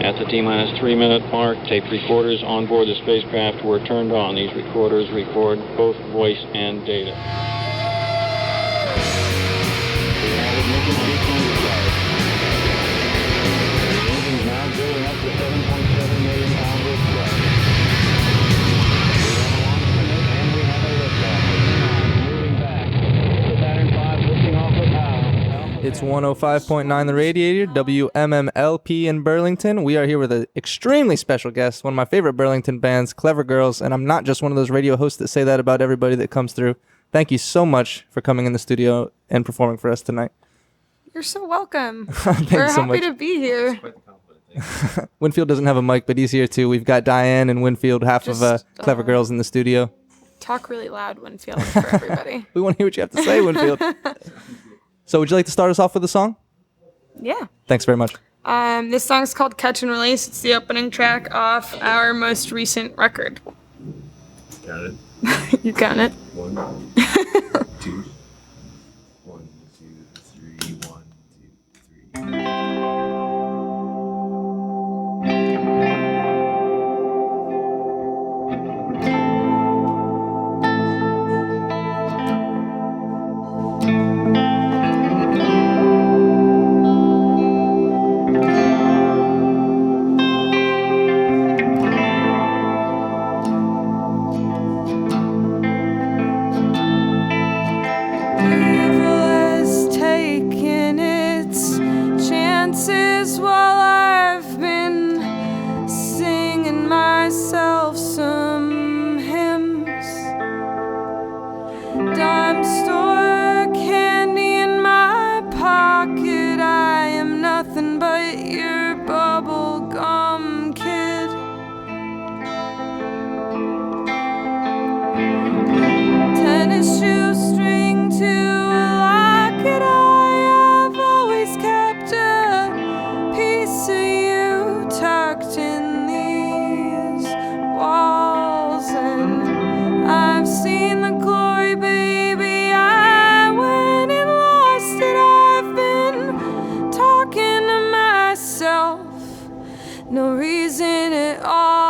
At the T-minus 3-minute mark, tape recorders on board the spacecraft were turned on. These recorders record both voice and data. It's 105.9 The Radiator, WMMLP in Burlington. We are here with an extremely special guest, one of my favorite Burlington bands, Clever Girls, and I'm not just one of those radio hosts that say that about everybody that comes through. Thank you so much for coming in the studio and performing for us tonight. You're so welcome. Thanks We're so happy much. to be here. Winfield doesn't have a mic, but he's here too. We've got Diane and Winfield, half of Clever Girls in the studio. Talk really loud, Winfield, for everybody. We want to hear what you have to say, Winfield. So would you like to start us off with a song? Yeah. Thanks very much. This song's called Catch and Release. It's the opening track off our most recent record. Count it. You count it. 1, 2. 1, 2, 3. 1, 2, 3. No reason at all.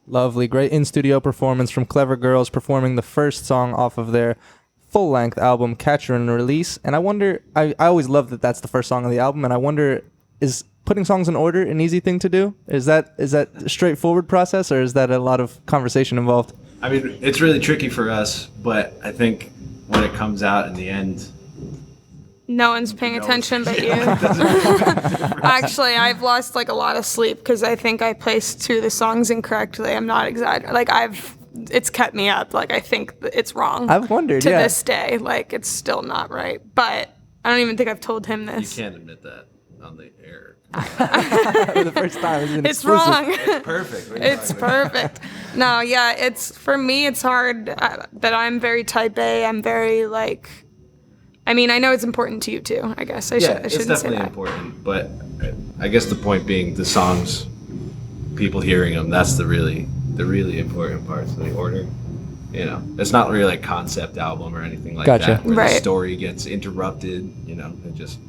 Lovely. Great in-studio performance from Clever Girls performing the first song off of their full-length album, Catcher and Release. And I wonder, I always love that that's the first song on the album, and I wonder, is putting songs in order an easy thing to do? Is that a straightforward process, or is that a lot of conversation involved? I mean, it's really tricky for us, but I think when it comes out in the end, No one's paying attention but you. Actually, I've lost like a lot of sleep because I think I placed 2 of the songs incorrectly. I'm not exaggerating. Like it's kept me up. Like I think it's wrong. I've wondered, to yeah. this day. Like it's still not right. But I don't even think I've told him you this. can't admit that on the air. For the first time, it's an It's exclusive. wrong. It's perfect. What are you It's talking about? perfect. No, yeah, it's for me. It's hard that I'm very type A. I'm very like. I mean, I know it's important to you too. I guess I Yeah, shouldn't it's say definitely that. important, but I guess the point being the songs, people hearing them, that's the really important part. So the order, you know, it's not really like concept album or anything like Gotcha. that, where Right. the story gets interrupted. You know, it just,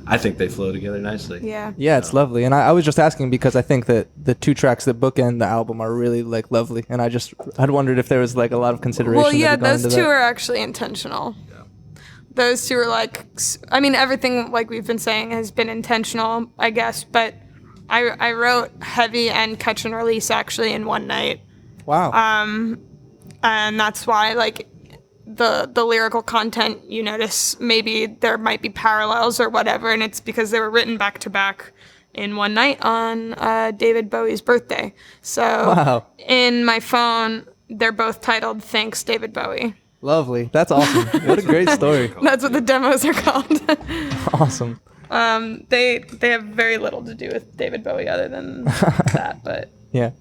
I think they flow together nicely. Yeah. Yeah, it's lovely. And I was just asking because I think that the 2 tracks that bookend the album are really like lovely. And I'd wondered if there was like a lot of consideration. Well, that yeah, had gone those into 2 that. are actually intentional. Those 2 are like, I mean, everything like we've been saying has been intentional, I guess. But I wrote Heavy and Catch and Release actually in one night, Wow. and that's why like the lyrical content, you notice maybe there might be parallels or whatever, and it's because they were written back to back in one night on David Bowie's birthday. So Wow. in my phone, they're both titled "Thanks, David Bowie." Lovely. That's awesome. What a great story. That's what the demos are called. Awesome. They have very little to do with David Bowie other than that, but Yeah.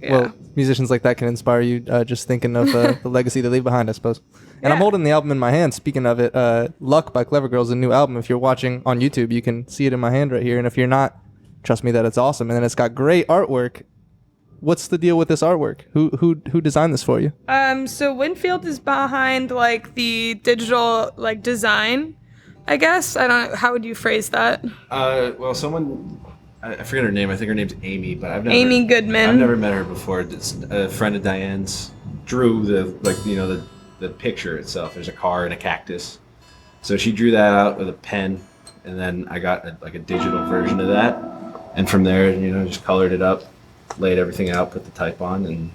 yeah. Well, musicians like that can inspire you just thinking of the legacy they leave behind, I suppose. And I'm Yeah. holding the album in my hand. Speaking of it, Luck by Clever Girls, a new album. If you're watching on YouTube, you can see it in my hand right here. And if you're not, trust me that it's awesome. And then it's got great artwork. What's the deal with this artwork? Who designed this for you? So Winfield is behind like the digital like design, I guess. I don't know, how would you phrase that? Well, someone, I forget her name. I think her name's Amy, but I've never. Amy Goodman. I've never met her before. It's a friend of Diane's. Drew the picture itself. There's a car and a cactus. So she drew that out with a pen, and then I got a digital version of that, and from there, just colored it up, laid everything out, put the type on, and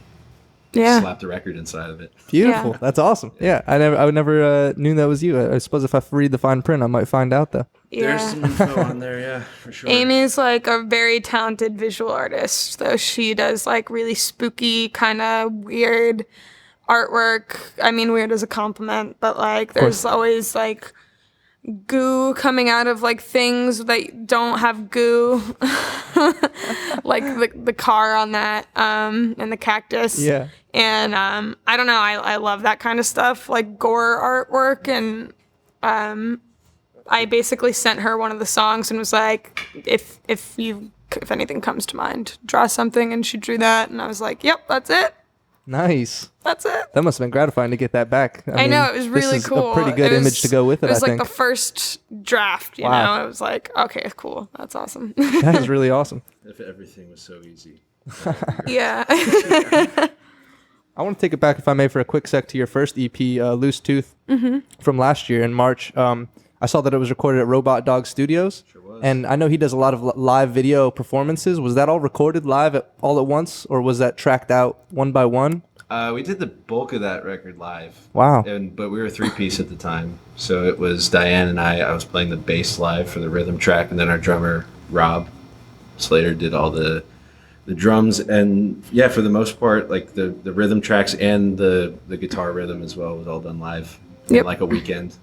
Yeah. slapped the record inside of it. Beautiful. Yeah. That's awesome. Yeah, I would never knew that was you. I suppose if I read the fine print, I might find out though. Yeah. info on there, yeah, for sure. Amy's like a very talented visual artist, though she does like really spooky, kind of weird artwork. I mean, weird is a compliment, but like there's always like goo coming out of like things that don't have goo, like the car on that, and the cactus. Yeah. And I don't know, I love that kind of stuff, like gore artwork, and I basically sent her one of the songs and was like, if anything comes to mind, draw something, and she drew that, and I was like, yep, that's it. Nice. That's it. That must have been gratifying to get that back. I know, it was this really is cool. A pretty good It was- image to go with it, It was I like think. the first draft, you Wow. know? It was like, okay, cool. That's awesome. That is really awesome. If everything was so easy. Yeah. I want to take it back, if I may, for a quick sec to your first EP, Loose Tooth, from last year in March. I saw that it was recorded at Robot Dog Studios. Sure was. And I know he does a lot of live video performances. Was that all recorded live all at once, or was that tracked out one by one? We did the bulk of that record live. Wow. But we were 3-piece at the time. So it was Diane and I was playing the bass live for the rhythm track, and then our drummer, Rob Slater, did all the drums. And yeah, for the most part, like the rhythm tracks and the guitar rhythm as well was all done live in Yep. like a weekend.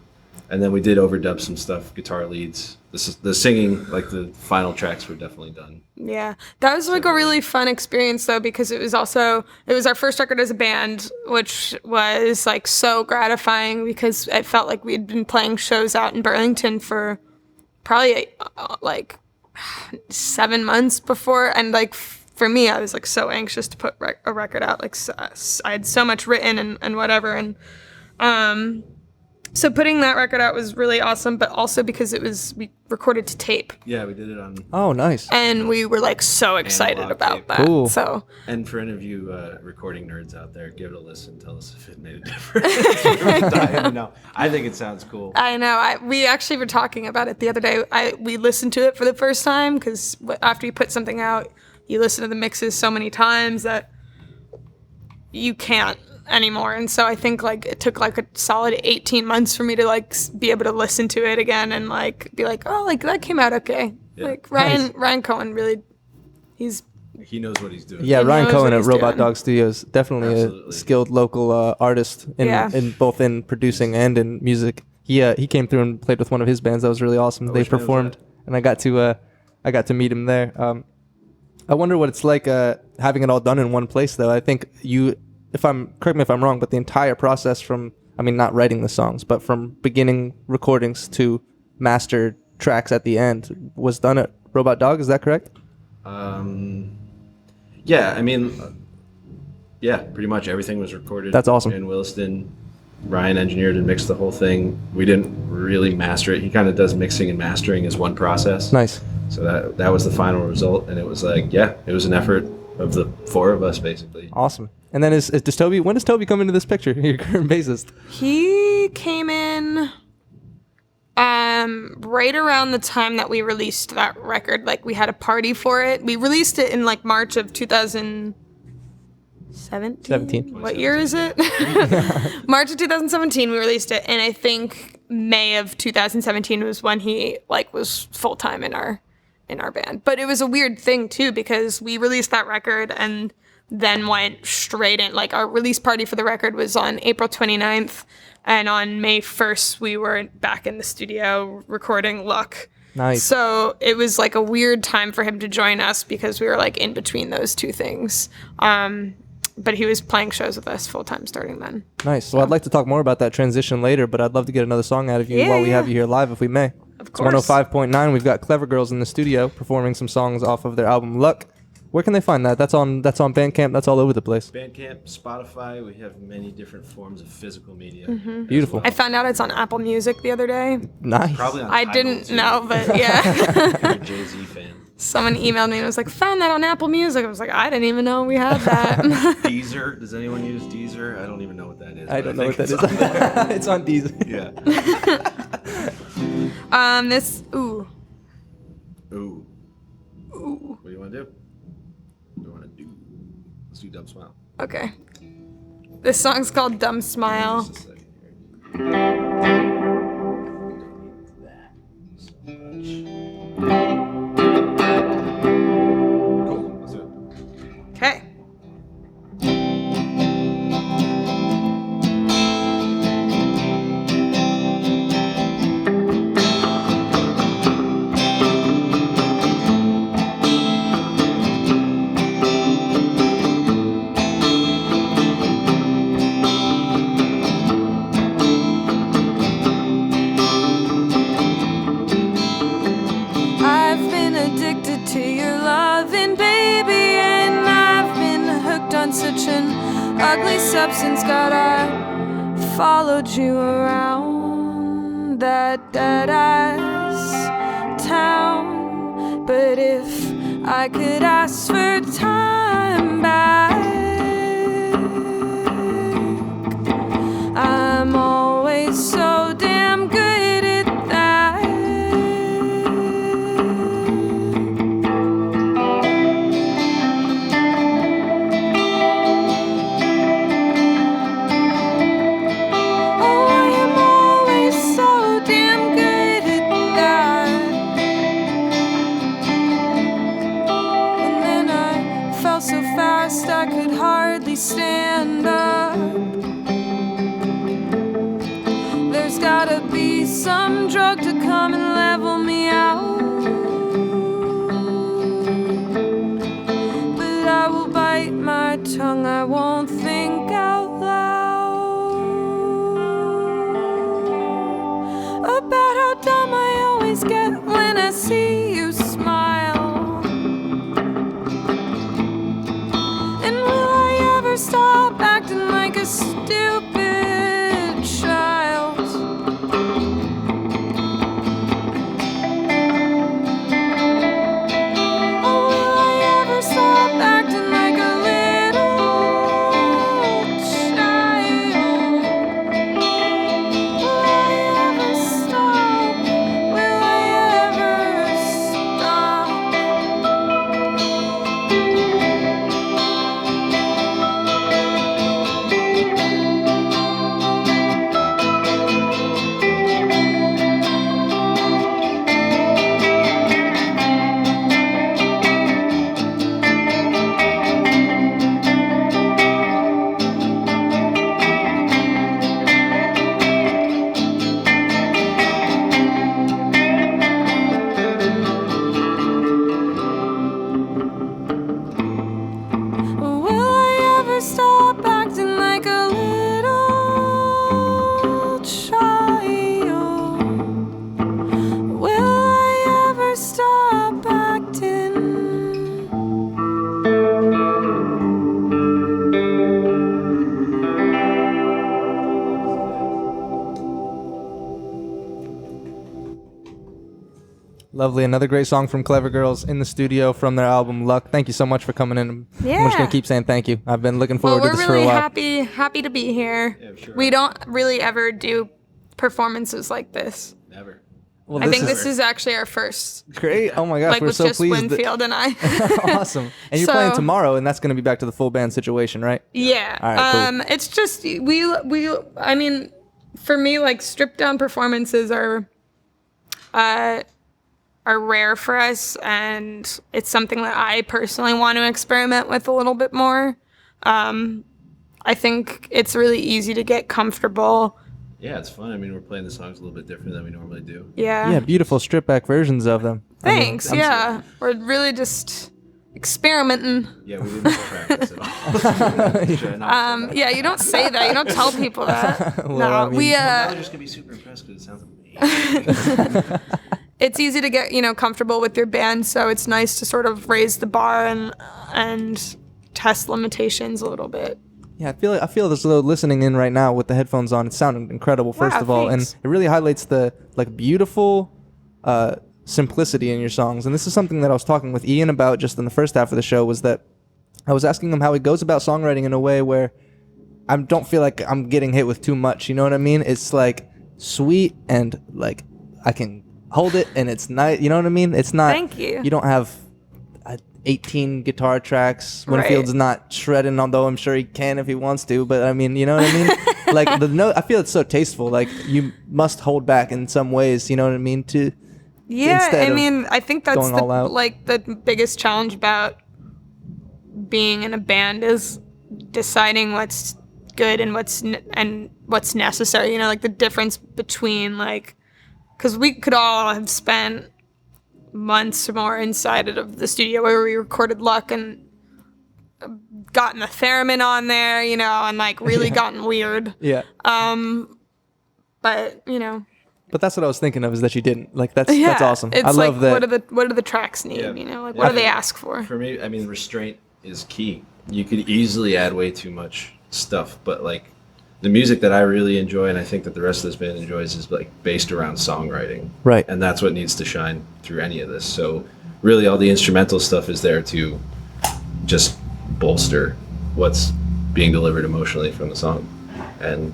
And then we did overdub some stuff, guitar leads. The singing, like the final tracks were definitely done. Yeah, that was like a really fun experience though, because it was our first record as a band, which was like so gratifying because it felt like we'd been playing shows out in Burlington for probably like 7 months before, and like for me, I was like so anxious to put a record out. Like I had so much written and whatever, and So putting that record out was really awesome, but also because we recorded to tape. Yeah, we did it on. Oh, nice. And we were like so excited Analog about tape. that. Cool. So And for any of you recording nerds out there, give it a listen. Tell us if it made a difference. No, I think it sounds cool. I know. We actually were talking about it the other day. We listened to it for the first time because after you put something out, you listen to the mixes so many times that you can't anymore. And so I think like it took like a solid 18 months for me to like be able to listen to it again and like be like, oh, like that came out okay. Yeah. Like Nice. Ryan Cohen really, he He knows what he's doing. Yeah, He Ryan knows Cohen what at he's Robot doing. Dog Studios, definitely Absolutely. a skilled local artist Yeah. in both in producing and in music. He came through and played with one of his bands. That was really awesome. They which band was performed, that? and I got to meet him there. I wonder what it's like having it all done in one place, though. I think correct me if I'm wrong, but the entire process from, I mean, not writing the songs, but from beginning recordings to master tracks at the end was done at Robot Dog. Is that correct? Yeah, I mean, yeah, pretty much everything was recorded. That's awesome. In Williston. Ryan engineered and mixed the whole thing. We didn't really master it. He kind of does mixing and mastering as one process. Nice. So that was the final result, and it was like, yeah, it was an effort of the four of us basically. Awesome. And then does Toby? When does Toby come into this picture? Your current bassist. He came in right around the time that we released that record. Like we had a party for it. We released it in like March of 2017. 17. What year is it? March of 2017 we released it, and I think May of 2017 was when he like was full time in our band. But it was a weird thing too because we released that record and then went straight in. Like our release party for the record was on April 29th, and on May 1st we were back in the studio recording Luck. Nice. So it was like a weird time for him to join us because we were like in between those two things. But he was playing shows with us full time starting then. Nice. Well, I'd like to talk more about that transition later, but I'd love to get another song out of you while we have you here live, if we may. Of It's course. 105.9. We've got Clever Girls in the studio performing some songs off of their album Luck. Where can they find that? That's on Bandcamp. That's all over the place. Bandcamp, Spotify, we have many different forms of physical media. Beautiful. I found out it's on Apple Music the other day. Nice. Probably on I Tidal, didn't too, know, but yeah. if you're a Jay-Z fan. Someone emailed me and was like, found that on Apple Music. I was like, I didn't even know we had that. Deezer, does anyone use Deezer? I don't even know what that is. I but don't know what think that it's is. on there. It's on Deezer. Yeah. This, ooh. Ooh. Ooh. What do you want to do? What do you want to do? Let's do Dumb Smile. Okay. This song's called Dumb Smile. Just a second here. Cool. Let's do it. Okay. I've been addicted to your loving, baby, and I've been hooked on such an ugly substance. God, I followed you around that dead-ass town. But if I could ask for time back, I'm always so damn good at that. Oh, I am always so damn good at that. And then I fell so fast I could hardly stand up. There's gotta be some drug to come and level me out. But I will bite my tongue, I won't think out loud about how dumb I always get when I see you smile. And will I ever stop acting like a stupid child? Lovely. Another great song from Clever Girls in the studio from their album Luck. Thank you so much for coming in. I'm just Yeah. going to keep saying thank you. I've been looking forward Well, to we're this for a really while. happy to be here. Yeah, sure. We don't really ever do performances like this. Never. Well, I think this is actually our first, great. Oh my gosh, like we're with so just pleased. that- Winfield and I. Awesome. And you're playing So- tomorrow, and that's going to be back to the full band situation, right? Yeah. All right, cool. It's just I mean, for me, like stripped down performances are rare for us, and it's something that I personally want to experiment with a little bit more. I think it's really easy to get comfortable. Yeah, it's fun. I mean, we're playing the songs a little bit different than we normally do. Yeah, beautiful stripped back versions of them. I mean, Thanks. Yeah. We're really just experimenting. Yeah, we didn't practice at all. Should I not? Yeah, you don't say that. You don't tell people that. Well, no, I mean- we Now they're just gonna be super impressed because it sounds amazing. it's easy to get, comfortable with your band, so it's nice to sort of raise the bar and test limitations a little bit. Yeah, I feel as though listening in right now with the headphones on, it sounded incredible. First Wow, of all, thanks. and it really highlights the beautiful simplicity in your songs. And this is something that I was talking with Ian about just in the first half of the show. Was that I was asking him how he goes about songwriting in a way where I don't feel like I'm getting hit with too much. You know what I mean? It's like sweet and like I can hold it and it's nice. You know what I mean? It's not. Thank you. You don't have 18 guitar tracks. Right. Winfield's not shredding, although I'm sure he can if he wants to. But I mean, you know what I mean? Like the note, I feel it's so tasteful. Like you must hold back in some ways. You know what I mean? Yeah, Instead I of mean, I think that's going all out. the biggest challenge about being in a band is deciding what's good and what's necessary. Like the difference between because we could all have spent months more inside of the studio where we recorded Luck and gotten the theremin on there, and really gotten weird. Yeah. But But that's what I was thinking of, is that you didn't. Like that's yeah, awesome. It's I love that. What do the tracks need? Yeah. What do they ask for? For me, I mean, restraint is key. You could easily add way too much stuff, but the music that I really enjoy, and I think that the rest of this band enjoys, is based around songwriting. Right. And that's what needs to shine through any of this. So really all the instrumental stuff is there to just bolster what's being delivered emotionally from the song. And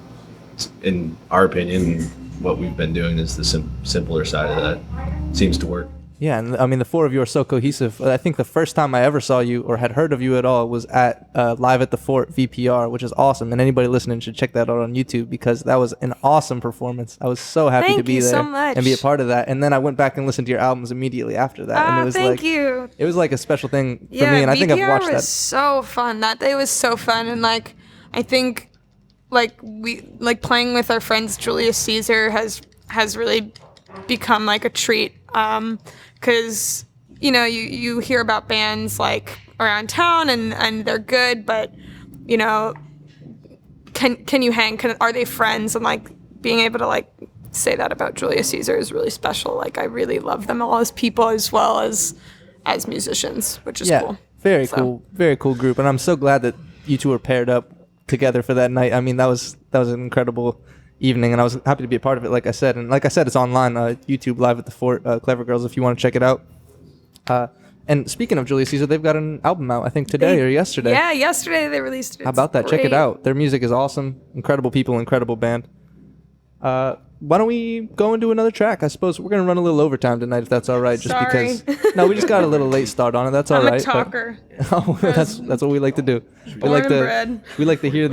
in our opinion, what we've been doing is the simpler side of that. Seems to work. Yeah, and I mean the four of you are so cohesive. I think the first time I ever saw you or had heard of you at all was at Live at the Fort VPR, which is awesome. And anybody listening should check that out on YouTube because that was an awesome performance. I was so happy to Thank be you there so much. and be a part of that. And then I went back and listened to your albums immediately after that, and it was Thank you. It was like a special thing for Yeah, me, and I think I've VPR watched was that. so fun. That day was so fun, and I think we playing with our friends Julius Caesar has really become a treat. Because you hear about bands around town and they're good, but can you hang? Are they friends? And being able to say that about Julius Caesar is really special. I really love them all as people as well as musicians, which is cool. Very So- cool, very cool group, and I'm so glad that you two were paired up together for that night. I mean, that was an incredible evening, and I was happy to be a part of it. Like I said, it's online, YouTube Live at the Fort, Clever Girls, if you want to check it out. And speaking of Julius Caesar, they've got an album out, I think today or yesterday. Yeah, yesterday they released it. How about that? It's Check it great. out. Their music is awesome. Incredible people, incredible band. Why don't we go and do another track? I suppose we're gonna run a little overtime tonight, if that's all right. Just Sorry. because. No, we just got a little late start on it. That's all I'm right. a but- talker. Oh, that's what we like to do. We Born like and to bred. we like to hear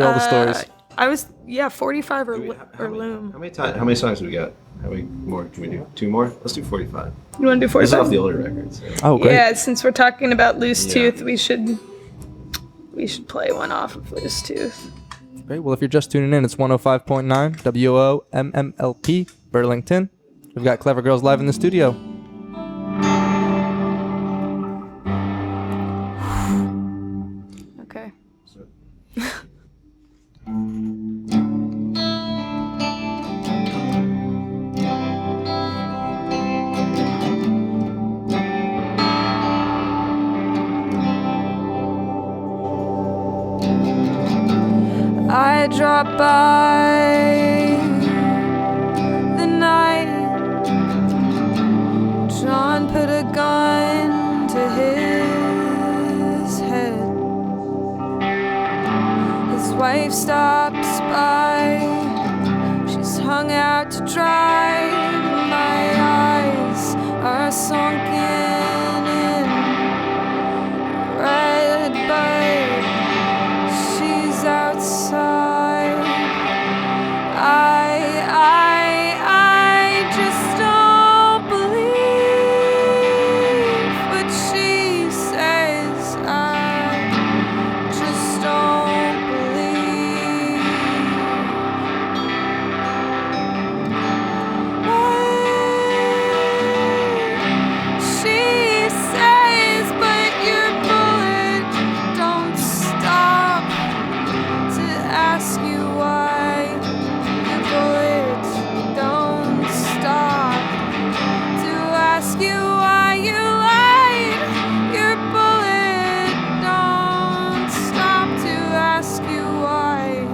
all the stories. I was 45 or Loom. How many songs have we got? How many more can we do? 2 more? Let's do 45. You want to do This is off 45? the older records. Oh, great. Yeah, since we're talking about Loose Yeah. Tooth, we should play one off of Loose Tooth. Great. Well, if you're just tuning in, it's 105.9 WOMMLP Burlington. We've got Clever Girls live in the studio. Okay. I drop by the night wife stops by. She's hung out to dry. My eyes are sunken in red, but she's outside. I just don't believe what she says. I just don't believe what she says, but your bullet don't stop to ask you why. Your bullet don't stop to ask you why you lied. Your bullet don't stop to ask you why.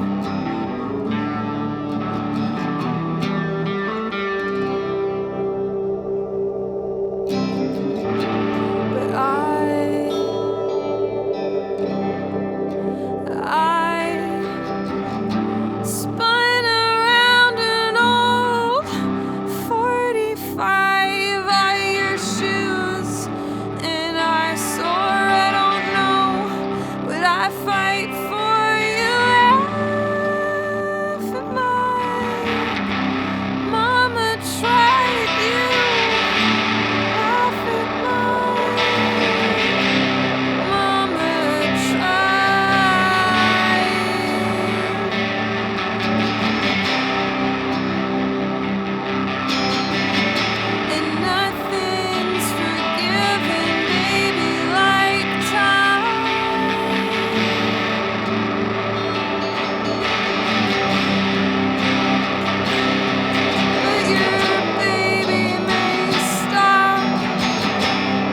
But I spun around an old 45 by your shoes, and I swore I don't know, would I fight for you if my mama tried you? If my mama tried. And nothing's forgiven, baby, like time. But your baby may stop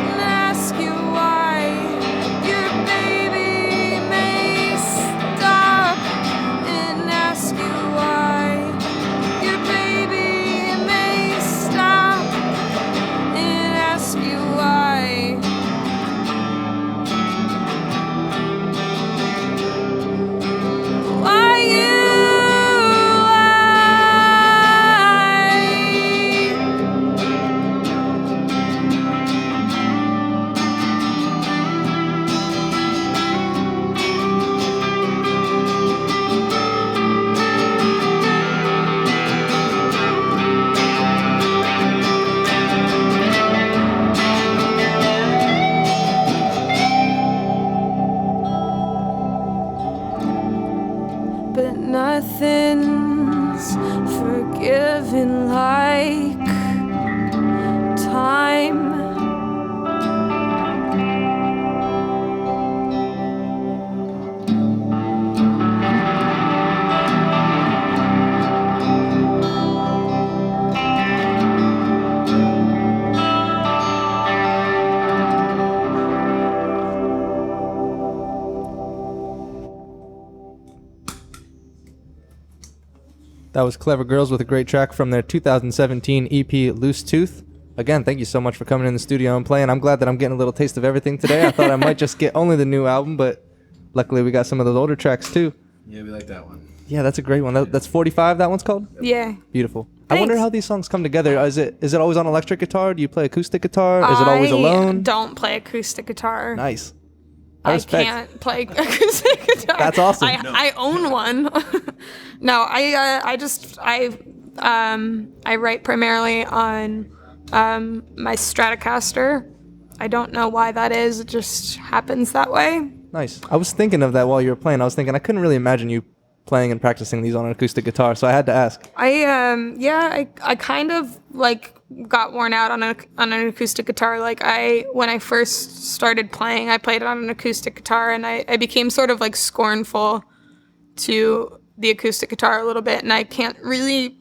and ask you why. Your baby may stop and ask you why. Your baby may stop and ask you why. Why you But nothing's forgiven like time. That was Clever Girls with a great track from their 2017 EP, Loose Tooth. Again, thank you so much for coming in the studio and playing. I'm glad that I'm getting a little taste of everything today. I thought I might just get only the new album, but luckily we got some of those older tracks too. Yeah, we like that one. Yeah, that's a great one. That's 45, that one's called? Yeah. Beautiful. I wonder Thanks. how these songs come together. Is it always on electric guitar? Do you play acoustic guitar? Is it always I alone? don't play acoustic guitar. Nice. I respect. can't play acoustic guitar. That's awesome. I own one. No, I write primarily on my Stratocaster. I don't know why that is. It just happens that way. Nice. I was thinking of that while you were playing. I was thinking I couldn't really imagine you playing and practicing these on an acoustic guitar, so I had to ask. I kind of like got worn out on an acoustic guitar. Like when I first started playing, I played it on an acoustic guitar, and I became sort of like scornful to the acoustic guitar a little bit, and I can't really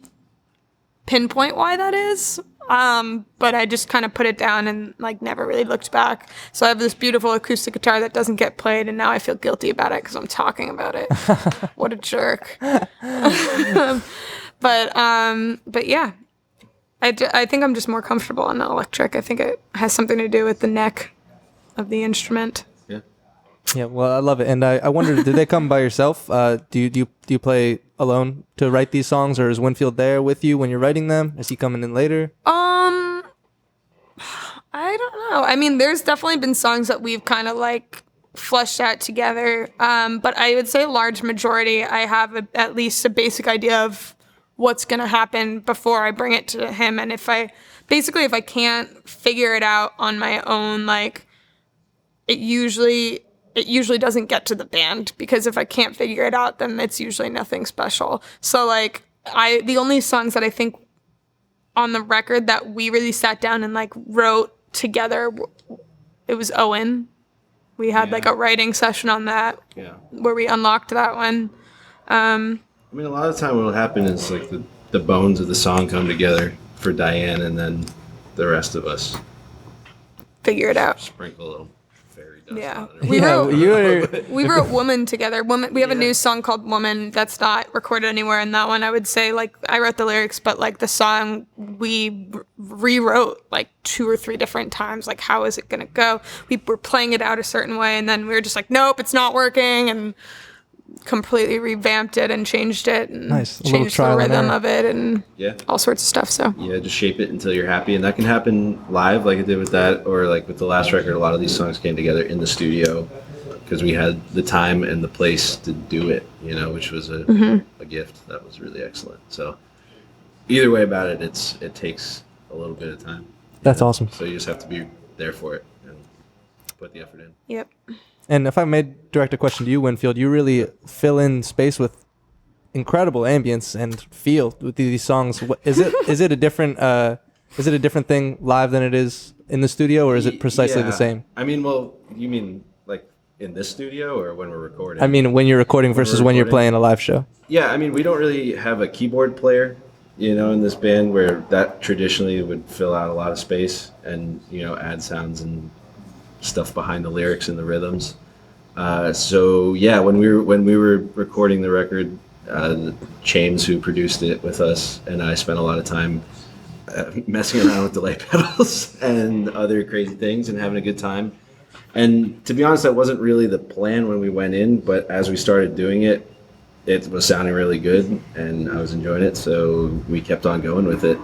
pinpoint why that is. But I just kind of put it down and like never really looked back. So I have this beautiful acoustic guitar that doesn't get played, and now I feel guilty about it because I'm talking about it. What a jerk. But yeah, I think I'm just more comfortable on the electric. I think it has something to do with the neck of the instrument. Yeah. Yeah, well, I love it, and I wonder, did they come by yourself? Do you play alone to write these songs, or is Winfield there with you when you're writing them? Is he coming in later? I don't know. I mean, there's definitely been songs that we've kind of like fleshed out together. But I would say large majority, I have at least a basic idea of what's going to happen before I bring it to him. And if I can't figure it out on my own, like it usually doesn't get to the band, because if I can't figure it out, then it's usually nothing special. So like the only songs that I think on the record that we really sat down and like wrote together, it was Owen. We had like a writing session on that, where we unlocked that one. I mean, a lot of the time what will happen is like the bones of the song come together for Diane, and then the rest of us Figure it out. sprinkle a little fairy dust Yeah. on it. We wrote Woman together. Woman. We have a new song called Woman that's not recorded anywhere. And that one, I would say, like, I wrote the lyrics, but like the song we rewrote like 2 or 3 different times. Like, how is it gonna go? We were playing it out a certain way, and then we were just like, nope, it's not working, and completely revamped it and changed it and Nice. A little changed the trial and rhythm error. of it and Yeah. all sorts of stuff. So Yeah, just shape it until you're happy, and that can happen live, like it did with that, or like with the last record. A lot of these songs came together in the studio because we had the time and the place to do it, which was a gift. That was really excellent. So either way about it, it takes a little bit of time. That's awesome. So you just have to be there for it and put the effort in. yep. And if I may direct a question to you, Winfield, you really fill in space with incredible ambience and feel with these songs. Is it a different thing live than it is in the studio, or is it precisely the same? I mean, well, you mean like in this studio or when we're recording? I mean, when you're recording versus when you're recording? playing a live show. Yeah, I mean, we don't really have a keyboard player, in this band, where that traditionally would fill out a lot of space and, add sounds and stuff behind the lyrics and the rhythms. So yeah, when we were recording the record, James, who produced it with us, and I spent a lot of time messing around with delay pedals and other crazy things and having a good time. And to be honest, that wasn't really the plan when we went in, but as we started doing it, it was sounding really good and I was enjoying it, so we kept on going with it.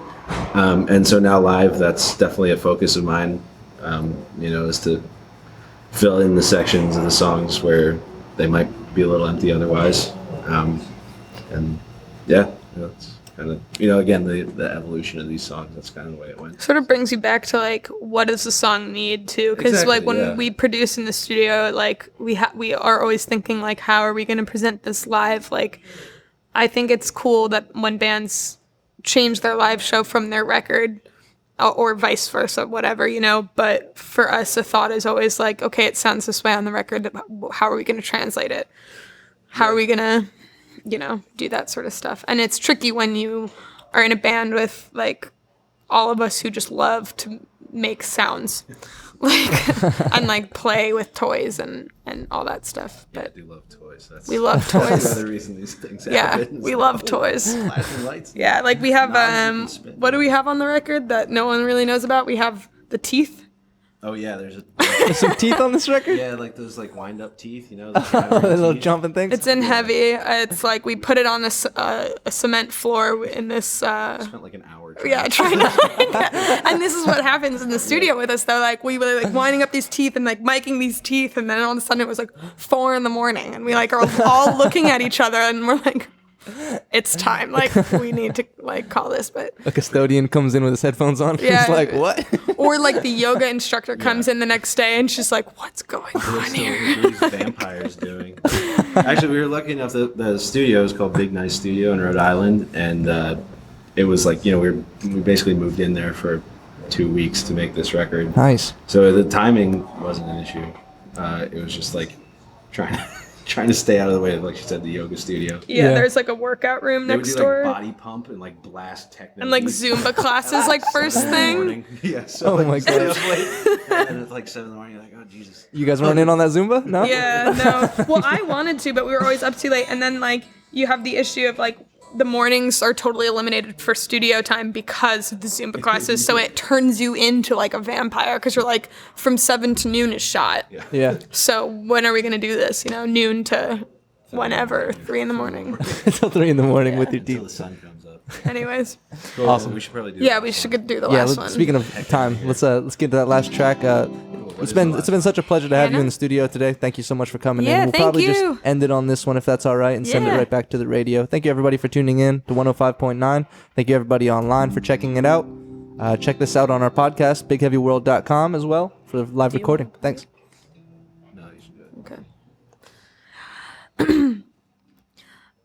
And so now live, that's definitely a focus of mine, is to fill in the sections of the songs where they might be a little empty otherwise. And yeah, it's kind of, again, the evolution of these songs, that's kind of the way it went. Sort of brings you back to like, what does the song need to? Because Exactly, like when yeah. we produce in the studio, like we are always thinking like, how are we going to present this live? Like, I think it's cool that when bands change their live show from their record, or vice versa, whatever, but for us, the thought is always like, okay, it sounds this way on the record. How are we going to translate it? How are we going to, do that sort of stuff? And it's tricky when you are in a band with like all of us who just love to make sounds, like, and like play with toys and all that stuff. I But do love toys. we love That's toys. another reason these things Yeah, happen. we love toys. Flashing lights. Yeah, like we have, Knobs you can spin. what do we have on the record that no one really knows about? We have the teeth. Oh yeah, there's There's some teeth on this record? like those like wind up teeth, the The little teeth. jumping things? It's in heavy. It's like we put it on a cement floor in this. Spent like an hour. Trying to. And this is what happens in the studio with us, though. Like we were like winding up these teeth and like miking these teeth, and then all of a sudden it was like 4 a.m, and we like are all looking at each other, and we're like, it's time. Like we need to like call this, but. A custodian comes in with his headphones on. Yeah. He's like, what? Or like the yoga instructor comes in the next day and she's like, what's going on What here? are these vampires doing? Actually, we were lucky enough that the studio is called Big Nice Studio in Rhode Island, and it was like, we basically moved in there for 2 weeks to make this record. Nice. So the timing wasn't an issue. It was just like trying to stay out of the way of, like she said, the yoga studio. Yeah, Yeah. there's like a workout room They would next do door. like body pump and like blast techno. And like beats. Zumba classes, like first In the thing. morning. Yeah, so Oh like, my you stay gosh. up late, and it's like 7 in the morning, you're like, oh Jesus. You guys run in on that Zumba? No? Yeah, no. Well, I wanted to, but we were always up too late. And then like you have the issue of like the mornings are totally eliminated for studio time because of the Zumba classes. So it turns you into like a vampire because you're like from 7 to noon is shot. Yeah. So when are we going to do this? You know, noon to whenever, 3 in the morning. Until 3 in the morning with your Until deep. the sun comes up. Anyways. Awesome. We should probably do Yeah, that we last should one. do the Yeah. last one. Speaking of time, let's get to that last track. It's been such a pleasure to have you in the studio today. Thank you so much for coming in. Yeah, We'll thank probably you. just end it on this one if that's all right and send it Yeah. right back to the radio. Thank you everybody for tuning in to 105.9. Thank you everybody online for checking it out. Check this out on our podcast, bigheavyworld.com as well for the live recording. Thanks. No, you should do it. Okay.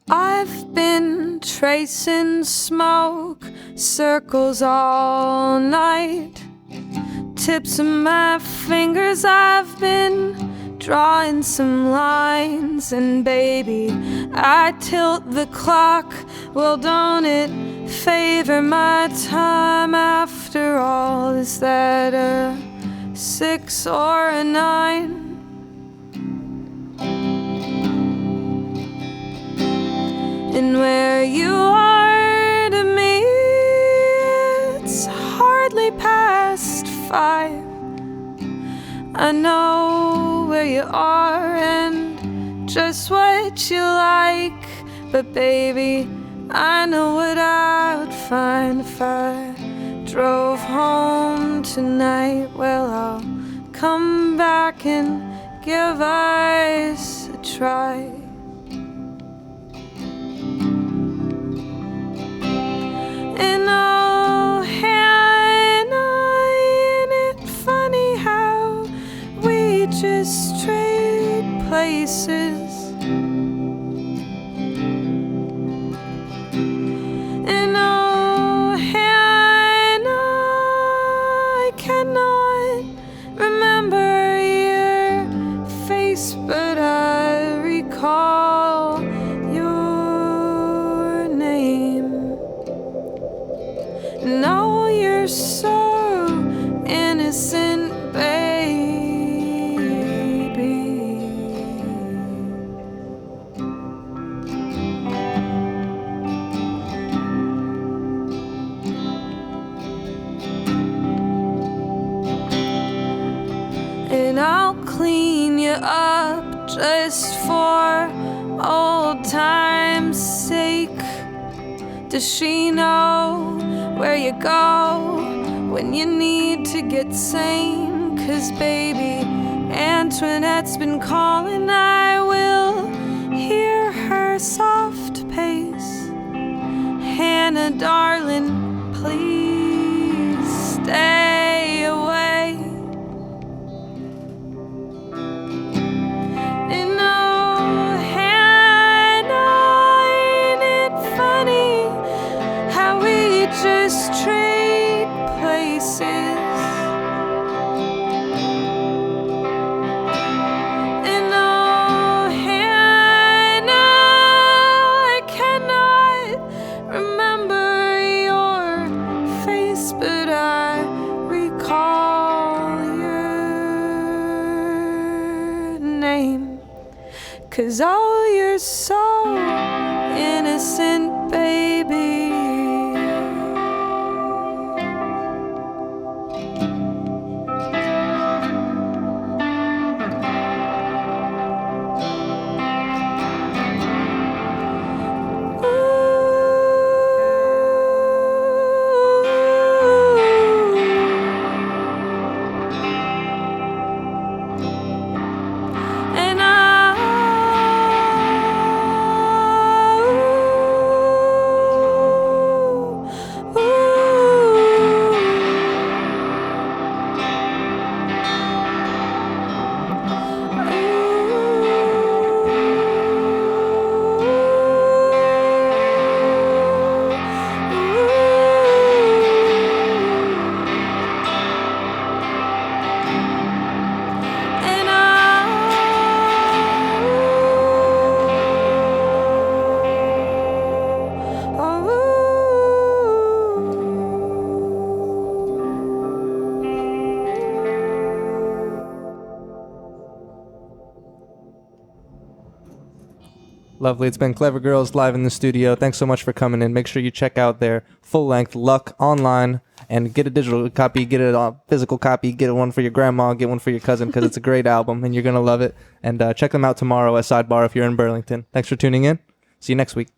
I've been tracing smoke circles all night. Tips of my fingers, I've been drawing some lines. And baby, I tilt the clock. Well, don't it favor my time after all? Is that a 6 or a 9? And where you are to me, it's hardly past 5. I know where you are and just what you like. But baby, I know what I would find if I drove home tonight. Well, I'll come back and give us a try. And oh, Hannah, ain't it funny how we just trade places? And oh, Hannah, I cannot remember your face, but I recall your name. No, you're so innocent, baby. And I'll clean you up just for old time's sake. Does she know where you go when you need to get sane? 'Cause baby, Antoinette's been calling. I will hear her soft pace. Hannah, darling, please stay away. And oh, Hannah, ain't it funny how we just trade places? And oh, Hannah, I cannot remember your face, but I recall your name. 'Cause oh, you're so innocent, baby. And Lovely. It's been Clever Girls live in the studio. Thanks so much for coming in. Make sure you check out their full-length Luck online and get a digital copy, get a physical copy, get one for your grandma, get one for your cousin because it's a great album and you're going to love it. And check them out tomorrow at Sidebar if you're in Burlington. Thanks for tuning in. See you next week.